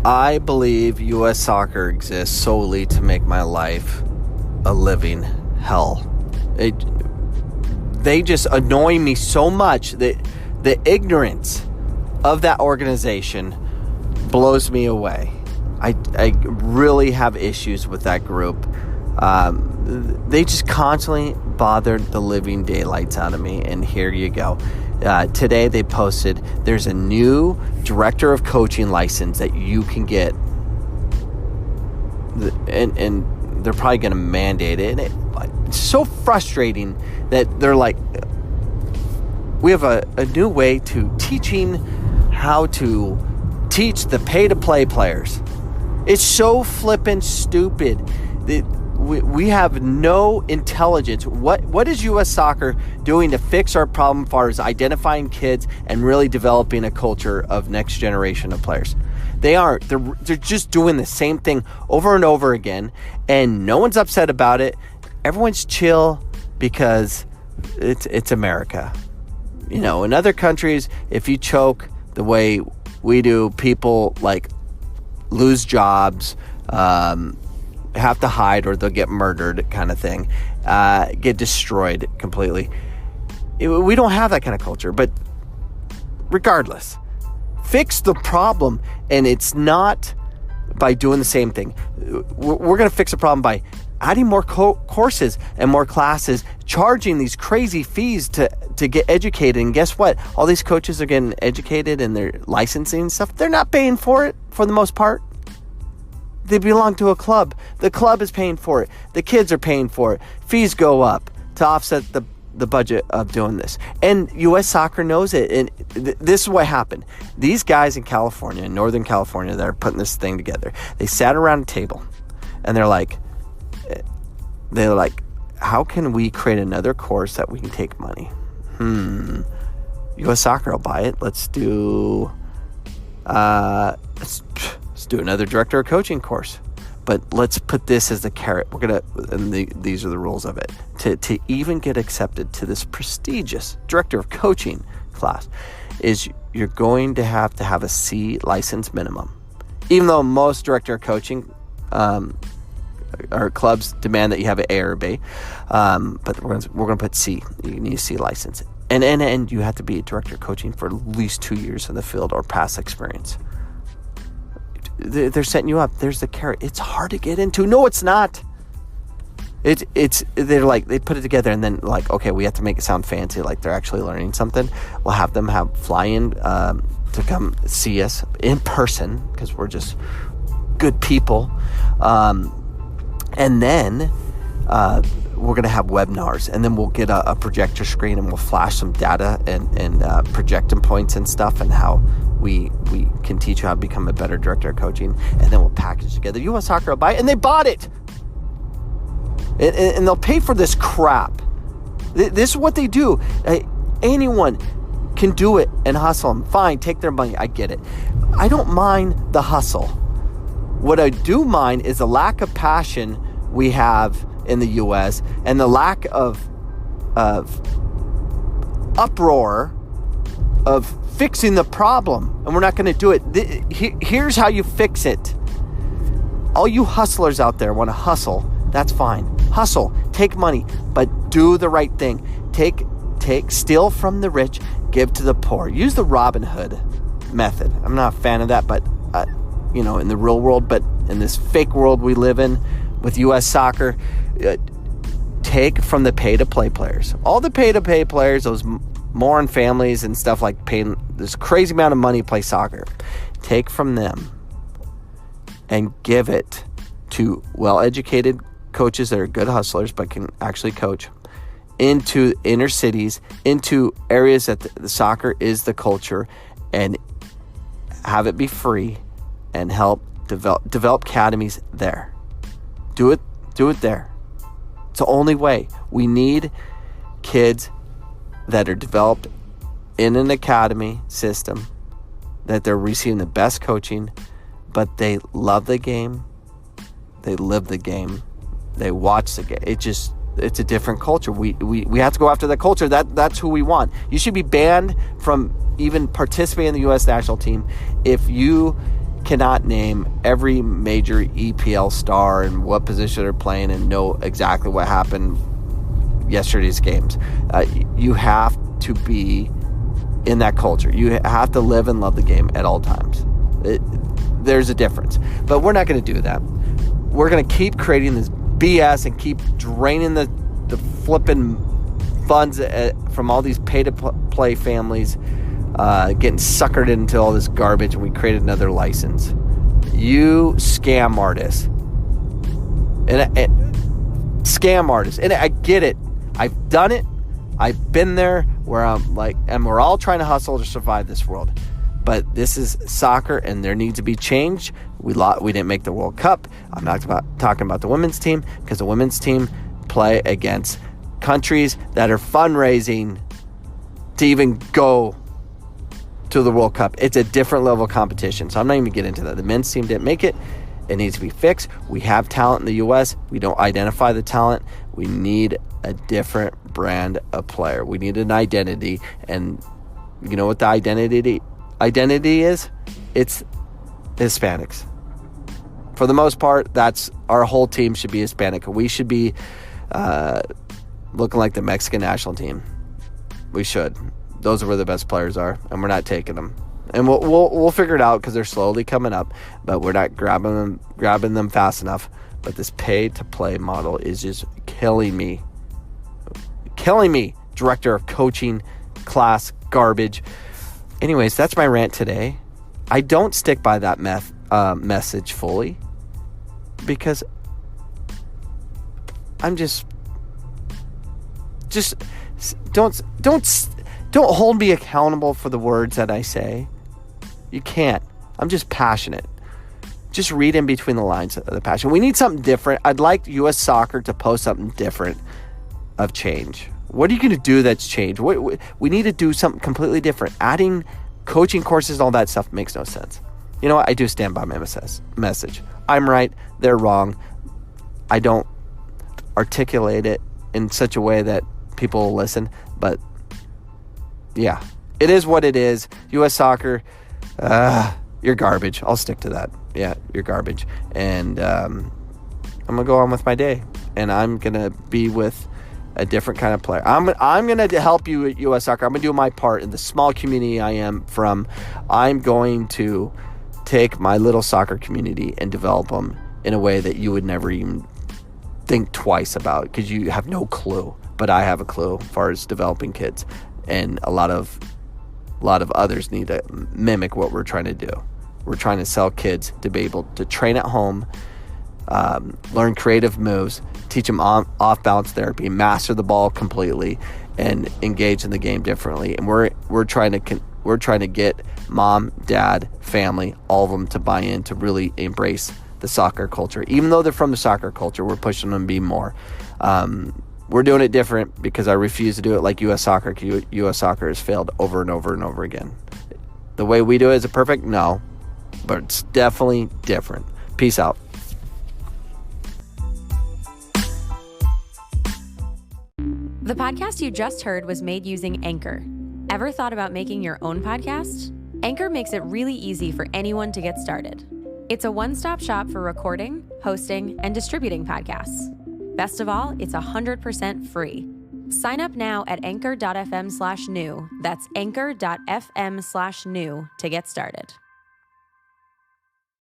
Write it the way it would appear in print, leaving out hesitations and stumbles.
I believe U.S. soccer exists solely to make my life a living hell. They just annoy me so much that the ignorance of that organization blows me away. I really have issues with that group. They just constantly bothered the living daylights out of me, and here you go. Today they posted there's a new director of coaching license that you can get, and they're probably going to mandate it. And it's so frustrating that they're like, we have a new way to teaching how to teach the pay-to-play players. It's so flippin' stupid. We have no intelligence. What is U.S. soccer doing to fix our problem as far as identifying kids and really developing a culture of next generation of players? They aren't. They're just doing the same thing over and over again, and no one's upset about it. Everyone's chill because it's America. You know, in other countries, if you choke the way we do, people like lose jobs, have to hide, or they'll get murdered, kind of thing, get destroyed completely. We don't have that kind of culture, but regardless, fix the problem, and it's not by doing the same thing. We're going to fix the problem by adding more courses and more classes, charging these crazy fees to get educated. And guess what? All these coaches are getting educated and they're licensing and stuff. They're not paying for it for the most part. They belong to a club. The club is paying for it. The kids are paying for it. Fees go up to offset the budget of doing this. And U.S. soccer knows it. And this is what happened. These guys in California, in Northern California, that are putting this thing together, they sat around a table and they're like, how can we create another course that we can take money? U.S. soccer will buy it. Let's do another director of coaching course, but let's put this as the carrot. We're gonna, and these are the rules of it. To even get accepted to this prestigious director of coaching class, is you're going to have a C license minimum, even though most director of coaching or clubs demand that you have an A or B, but we're gonna put C. You need a C license, and you have to be a director of coaching for at least 2 years in the field or past experience. They're setting you up. There's the carrot. It's hard to get into. No, it's not. They're like, they put it together and then like, okay, we have to make it sound fancy, like they're actually learning something. We'll have them fly in to come see us in person because we're just good people. And then we're going to have webinars, and then we'll get a projector screen and we'll flash some data and projecting points and stuff, and how we can teach you how to become a better director of coaching, and then we'll package together. U.S. Soccer will buy it, and they bought it. And they'll pay for this crap. This is what they do. Anyone can do it and hustle them. Fine, take their money. I get it. I don't mind the hustle. What I do mind is the lack of passion we have in the U.S. and the lack of uproar of fixing the problem. And we're not going to do it. Here's how you fix it. All you hustlers out there want to hustle. That's fine. Hustle. Take money. But do the right thing. Steal from the rich. Give to the poor. Use the Robin Hood method. I'm not a fan of that, but in the real world, but in this fake world we live in with U.S. soccer, take from the pay-to-play players. All the pay-to-play players, those moron families and stuff, like paying this crazy amount of money to play soccer. Take from them and give it to well-educated coaches that are good hustlers but can actually coach, into inner cities, into areas that the soccer is the culture, and have it be free, and help develop academies there. Do it there. It's the only way. We need kids that are developed in an academy system, that they're receiving the best coaching, but they love the game, they live the game, they watch the game. It's a different culture. We have to go after that culture. That's who we want. You should be banned from even participating in the U.S. national team if you cannot name every major EPL star and what position they're playing and know exactly what happened yesterday's games. You have to be in that culture. You have to live and love the game at all times. There's a difference. But we're not going to do that. We're going to keep creating this BS and keep draining the flipping funds from all these pay-to-play families, getting suckered into all this garbage, and we created another license. You scam artists. And scam artists. And I get it. I've done it. I've been there where I'm like, and we're all trying to hustle to survive this world. But this is soccer, and there needs to be change. We didn't make the World Cup. I'm not talking about the women's team, because the women's team play against countries that are fundraising to even go to the World Cup. It's a different level of competition. So I'm not even getting into that. The men's team didn't make it. It needs to be fixed. We have talent in the U.S. We don't identify the talent. We need a different brand of player. We need an identity. And you know what the identity is? It's Hispanics. For the most part, that's our whole team should be Hispanic. We should be looking like the Mexican national team. We should. Those are where the best players are, and we're not taking them. And we'll figure it out because they're slowly coming up, but we're not grabbing them fast enough. But this pay-to-play model is just killing me. Director of coaching class garbage. Anyways, that's my rant today. I don't stick by that message fully because I'm just don't hold me accountable for the words that I say. You can't. I'm just passionate. Just read in between the lines of the passion. We need something different. I'd like U.S. Soccer to post something different of change. What are you going to do that's change? We need to do something completely different. Adding coaching courses and all that stuff makes no sense. You know what? I do stand by my message. I'm right. They're wrong. I don't articulate it in such a way that people will listen. But, yeah, it is what it is. U.S. Soccer, you're garbage. I'll stick to that. Yeah, you're garbage. And I'm going to go on with my day. And I'm going to be with a different kind of player. I'm going to help you at U.S. Soccer. I'm going to do my part in the small community I am from. I'm going to take my little soccer community and develop them in a way that you would never even think twice about because you have no clue. But I have a clue as far as developing kids. And a lot of others need to mimic what we're trying to do. We're trying to sell kids to be able to train at home, learn creative moves, teach them off-balance therapy, master the ball completely, and engage in the game differently. And we're trying to get mom, dad, family, all of them to buy in to really embrace the soccer culture. Even though they're from the soccer culture, we're pushing them to be more. We're doing it different because I refuse to do it like U.S. Soccer. U.S. Soccer has failed over and over and over again. The way we do it, is it perfect? No. But it's definitely different. Peace out. The podcast you just heard was made using Anchor. Ever thought about making your own podcast? Anchor makes it really easy for anyone to get started. It's a one-stop shop for recording, hosting, and distributing podcasts. Best of all, it's 100% free. Sign up now at anchor.fm/new. That's anchor.fm/new to get started.